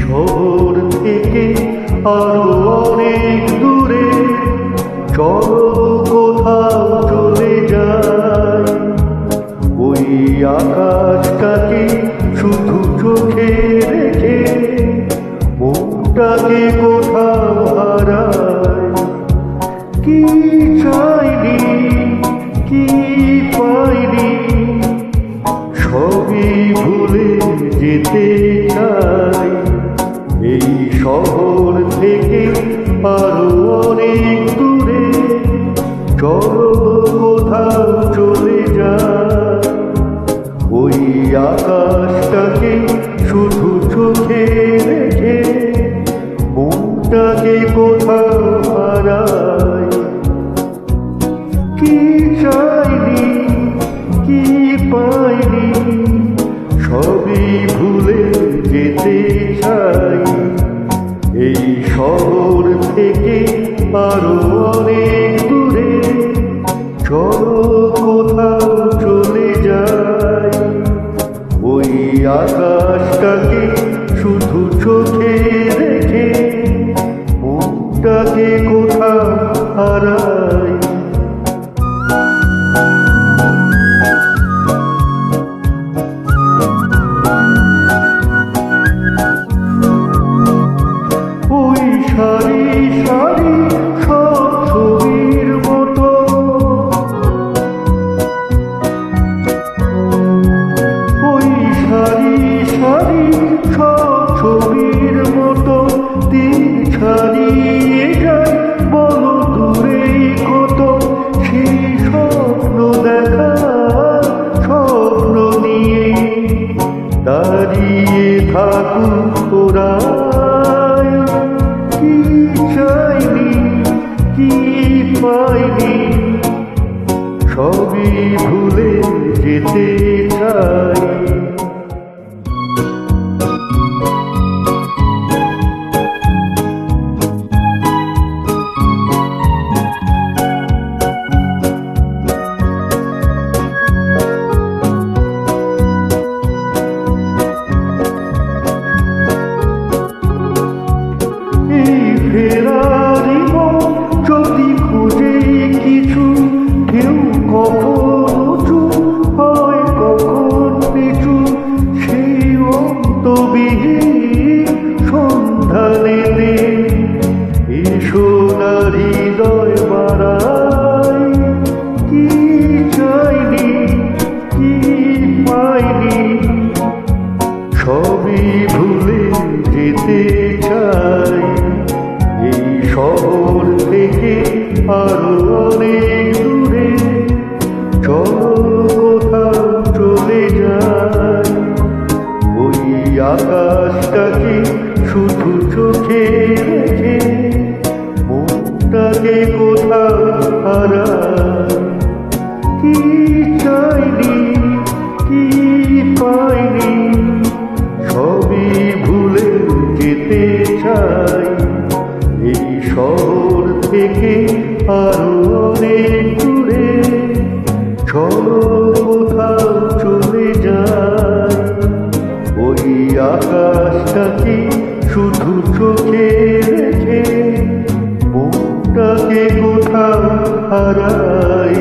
শহর থেকে আরো অনেক দূরে চলো কোথাও চলে যাই। ওই আকাশটাকে শুধু চোখে রেখে মনটাকে কোথাও হারাই। কি চাইনি কি পাইনি সবই ভুলে যেতে চাই। এই শহর থেকে আরো অনেক দূরে চলো কোথাও চলে যাই। ওই আকাশটাকে শুধু চোখে রেখে মনটাকে কোথাও হারাই। কি চাইনি কি পাইনি সবই ভুলে যেতে চাই। এই শহর থেকে আরো অনেক দূরে চলো কোথাও চলে যাই। ওই আকাশটাকে শুধু চোখে রেখে মনটাকে কোথাও হারাই। সারি সারি সব ছবির মতো ওই সারি সারি সব ছবির মতো দিন ছাড়িয়ে যায়। বলো দূরেই কত সেই স্বপ্ন দেখা স্বপ্ন নিয়ে দাঁড়িয়ে থাকুক তোরা। কি চাইনি কি পাইনি সবই ভুলে যেতে চাই। ফেরারি মন যদি খুঁজে কিছু কেউ কখন উঁচু হয় কখন নিচু সেই অন্তবিহীন সন্ধানে সোনার হৃদয় বাড়াই। কি চাইনি কি পাইনি সবই ভুলে যেতে চাই। এই শহর থেকে আরো অনেক দূরে চলো কোথাও চলে যাই। ওই আকাশটাকে শুধু চোখে রেখে মনটাকে কোথাও হারাই। কি চাইনি কি পাইনি সবই ভুলে যেতে চাই। এই শহর থেকে আরো অনেক দূরে চলো কোথাও চলে যাই। ওই আকাশটাকে শুধু চোখে রেখে মনটাকে কোথাও হারাই।